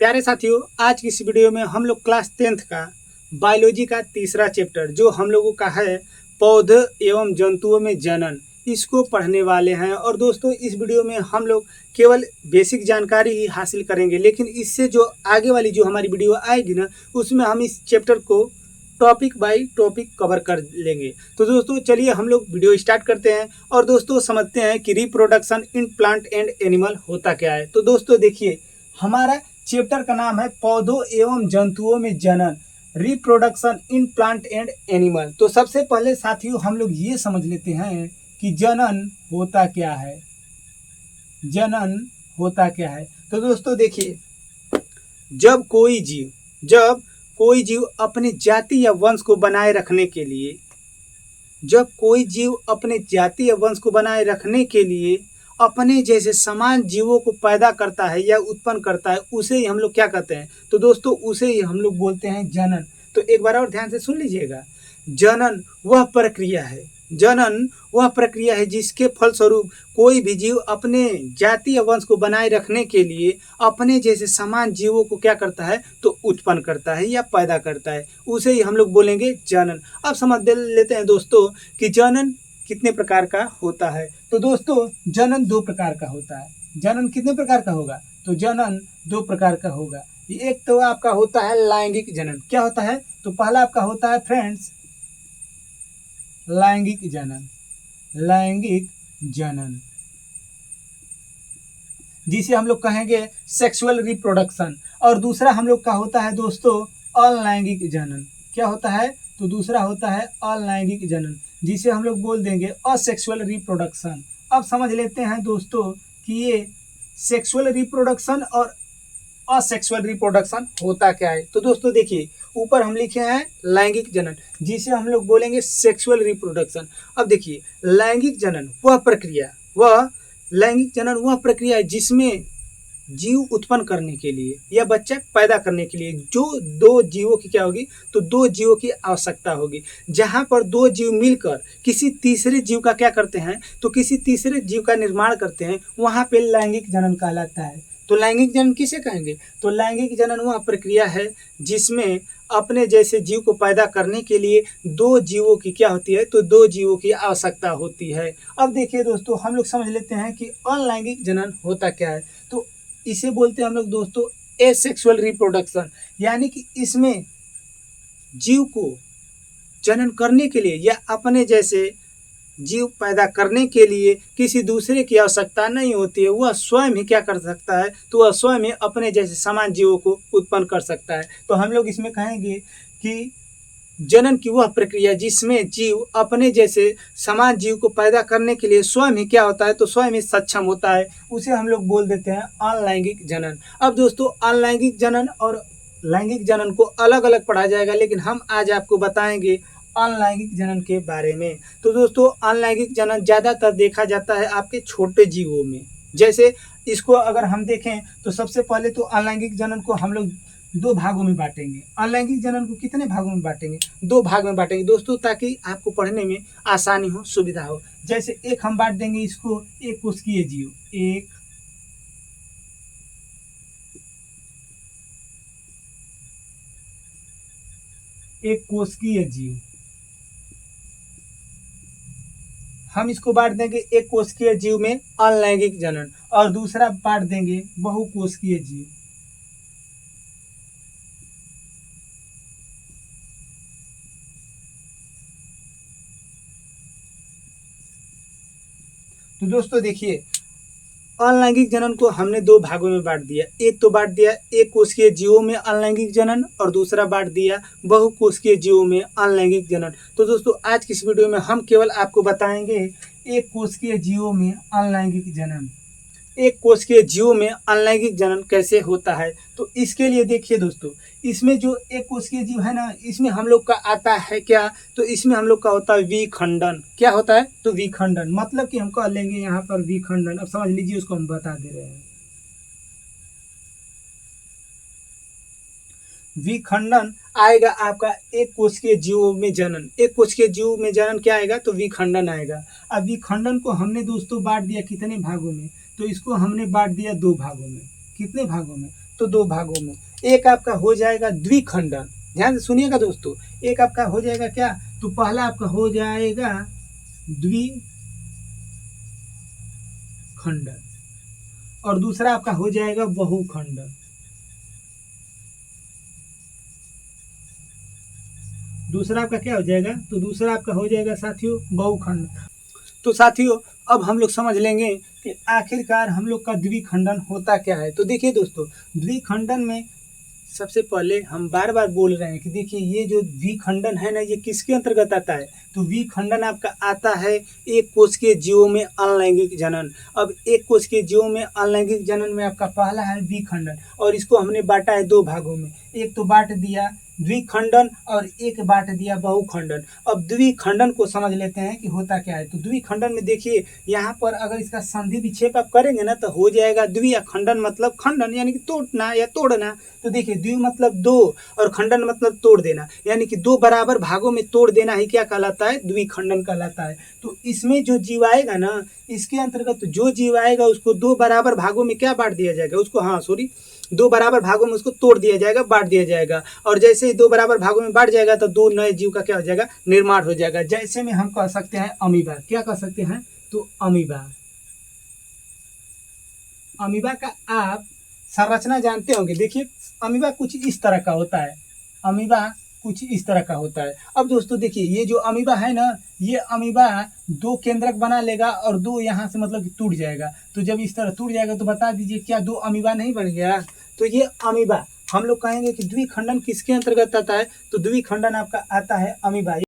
प्यारे साथियों, आज की इस वीडियो में हम लोग क्लास 10th का बायोलॉजी का तीसरा चैप्टर जो हम लोगों का है पौधे एवं जंतुओं में जनन, इसको पढ़ने वाले हैं। और दोस्तों, इस वीडियो में हम लोग केवल बेसिक जानकारी ही हासिल करेंगे, लेकिन इससे जो आगे वाली जो हमारी वीडियो आएगी ना, उसमें हम इस चैप्टर को टॉपिक बाय टॉपिक कवर कर लेंगे। तो दोस्तों चलिए हम लोग वीडियो स्टार्ट करते हैं और दोस्तों समझते हैं कि reproduction in plant and animal होता क्या है। तो दोस्तों देखिए, हमारा चैप्टर का नाम है पौधों एवं जंतुओं में जनन, reproduction in plant and animal. तो सबसे पहले साथियों हम लोग ये समझ लेते हैं कि जनन होता क्या है। जनन होता क्या है तो दोस्तों देखिए, जब कोई जीव अपने जाति या वंश को बनाए रखने के लिए अपने जैसे समान जीवों को पैदा करता है या उत्पन्न करता है, उसे ही हम लोग क्या कहते हैं? तो दोस्तों उसे ही हम लोग बोलते हैं जनन। तो एक बार और ध्यान से सुन लीजिएगा, जनन वह प्रक्रिया है जिसके फलस्वरूप कोई भी जीव अपने जाति या वंश को बनाए रखने के लिए अपने जैसे समान जीवों को क्या करता है? तो उत्पन्न करता है या पैदा करता है, उसे ही हम लोग बोलेंगे जनन। अब समझ लेते हैं दोस्तों कि जनन कितने प्रकार का होता है। तो दोस्तों जनन 2 प्रकार का होता है। जनन कितने प्रकार का होगा? तो जनन 2 प्रकार का होगा। एक तो आपका होता है लैंगिक जनन। क्या होता है? तो पहला आपका होता है फ्रेंड्स लैंगिक जनन, जिसे हम लोग कहेंगे सेक्सुअल रिप्रोडक्शन। और दूसरा हम लोग का होता है दोस्तों अलैंगिक जनन। क्या होता है? तो दूसरा होता है अलैंगिक जनन, जिसे हम लोग बोल देंगे असेक्सुअल रिप्रोडक्शन। अब समझ लेते हैं दोस्तों कि ये सेक्सुअल रिप्रोडक्शन और असेक्सुअल रिप्रोडक्शन होता क्या है। तो दोस्तों देखिए, ऊपर हम लिखे हैं लैंगिक जनन, जिसे हम लोग बोलेंगे सेक्सुअल रिप्रोडक्शन। अब देखिए, लैंगिक जनन वह प्रक्रिया है जिसमें जीव उत्पन्न करने के लिए या बच्चा पैदा करने के लिए जो 2 जीवों की क्या होगी? तो 2 जीवों की आवश्यकता होगी। जहां पर 2 जीव मिलकर किसी तीसरे जीव का क्या करते हैं? तो किसी तीसरे जीव का निर्माण करते हैं, वहां पे लैंगिक जनन कहलाता है। तो लैंगिक जनन किसे कहेंगे? तो लैंगिक जनन वह प्रक्रिया है जिसमें अपने जैसे जीव को पैदा करने के लिए 2 जीवों की क्या होती है? तो 2 जीवों की आवश्यकता होती है। अब देखिए दोस्तों, हम लोग समझ लेते हैं कि अलैंगिक जनन होता क्या है। तो इसे बोलते हैं हम लोग दोस्तों एसेक्सुअल रिप्रोडक्शन, यानी कि इसमें जीव को जनन करने के लिए या अपने जैसे जीव पैदा करने के लिए किसी दूसरे की आवश्यकता नहीं होती है। वह स्वयं ही क्या कर सकता है? तो वह स्वयं ही अपने जैसे समान जीवों को उत्पन्न कर सकता है। तो हम लोग इसमें कहेंगे कि जनन की वह प्रक्रिया जिसमें जीव अपने जैसे समान जीव को पैदा करने के लिए स्वयं ही क्या होता है? तो स्वयं ही सक्षम होता है, उसे हम लोग बोल देते हैं अलैंगिक जनन। अब दोस्तों अलैंगिक जनन और लैंगिक जनन को अलग अलग पढ़ा जाएगा, लेकिन हम आज आपको बताएंगे अलैंगिक जनन के बारे में। तो दोस्तों अलैंगिक जनन ज़्यादातर देखा जाता है आपके छोटे जीवों में। जैसे इसको अगर हम देखें तो सबसे पहले तो अलैंगिक जनन को हम लोग 2 भागों में बांटेंगे। अलैंगिक जनन को कितने भागों में बांटेंगे? 2 भाग में बांटेंगे दोस्तों, ताकि आपको पढ़ने में आसानी हो, सुविधा हो। जैसे एक हम बांट देंगे इसको एक कोशिकीय जीव, एक कोशिकीय जीव हम इसको बांट देंगे एक कोशिकीय जीव में अलैंगिक जनन, और दूसरा बांट देंगे बहुकोशिकीय जीव। तो दोस्तों देखिए, अलैंगिक जनन को हमने 2 भागों में बांट दिया। एक तो बांट दिया एक कोशिकीय जीवों में अलैंगिक जनन, और दूसरा बांट दिया बहुकोशिकीय जीवों में अलैंगिक जनन। तो दोस्तों आज की इस वीडियो में हम केवल आपको बताएंगे एक कोशिकीय जीवों में अलैंगिक जनन। एक कोशिकीय जीवों में अलैंगिक जनन कैसे होता है? तो इसके लिए देखिए दोस्तों, इसमें जो एक कोशिकीय जीव है ना, इसमें हम लोग का आता है क्या? तो इसमें हम लोग का होता है विखंडन। क्या होता है? तो विखंडन, मतलब कि हम कह लेंगे यहाँ पर विखंडन। अब समझ लीजिए, उसको हम बता दे रहे हैं। विखंडन आएगा आपका एक कोशिकीय जीवों में जनन। एक कोशिकीय जीव में जनन क्या आएगा? तो विखंडन आएगा। अब विखंडन को हमने दोस्तों बांट दिया कितने भागों में? तो इसको हमने बांट दिया 2 भागों में। कितने भागों में? तो दो भागों में। एक आपका हो जाएगा द्विखंडन, ध्यान से सुनिएगा दोस्तों। एक आपका हो जाएगा क्या, तो पहला आपका हो जाएगा द्विखंडन और दूसरा आपका हो जाएगा बहुखंडन। दूसरा आपका क्या हो जाएगा, तो दूसरा आपका हो जाएगा साथियों बहुखंड। तो साथियों अब हम लोग समझ लेंगे कि आखिरकार हम लोग का द्विखंडन होता क्या है। तो देखिए दोस्तों, द्विखंडन में सबसे पहले हम बार बार बोल रहे हैं कि देखिए ये जो द्विखंडन है ना, ये किसके अंतर्गत आता है, तो द्विखंडन आपका आता है एक कोशिकीय जीवों में अनलैंगिक जनन। अब एक कोशिकीय जीवों में अनलैंगिक जनन में आपका पहला है द्विखंडन, और इसको हमने बांटा है दो भागों में। एक तो बांट दिया द्विखंडन और एक बांट दिया बहुखंडन। अब द्विखंडन को समझ लेते हैं कि होता क्या है। तो द्विखंडन में देखिए यहाँ पर अगर इसका संधि विक्षेप आप करेंगे ना, तो हो जाएगा द्वि, खंडन मतलब खंडन यानी कि तोड़ना या तोड़ना। तो देखिए द्वि मतलब दो और खंडन मतलब तोड़ देना, यानी कि दो बराबर भागों में तोड़ देना ही क्या कहलाता है, द्विखंडन कहलाता है। तो इसमें जो जीव आएगा ना, इसके अंतर्गत जो जीव आएगा उसको दो बराबर भागों में क्या बांट दिया जाएगा, उसको दो बराबर भागों में उसको तोड़ दिया जाएगा, बांट दिया जाएगा। और जैसे ही दो बराबर भागों में बांट जाएगा तो दो नए जीव का क्या हो जाएगा, निर्माण हो जाएगा। जैसे में हम कह सकते हैं अमीबा, क्या कह सकते हैं, तो अमीबा। अमीबा का आप संरचना जानते होंगे। देखिए अमीबा कुछ इस तरह का होता है, अमीबा कुछ इस तरह का होता है। अब दोस्तों देखिए ये जो अमीबा है ना, ये अमीबा दो केंद्रक बना लेगा और दो यहाँ से मतलब कि टूट जाएगा। तो जब इस तरह टूट जाएगा तो बता दीजिए क्या दो अमीबा नहीं बन गया। तो ये अमीबा हम लोग कहेंगे कि द्विखंडन किसके अंतर्गत आता है, तो द्विखंडन आपका आता है अमीबा।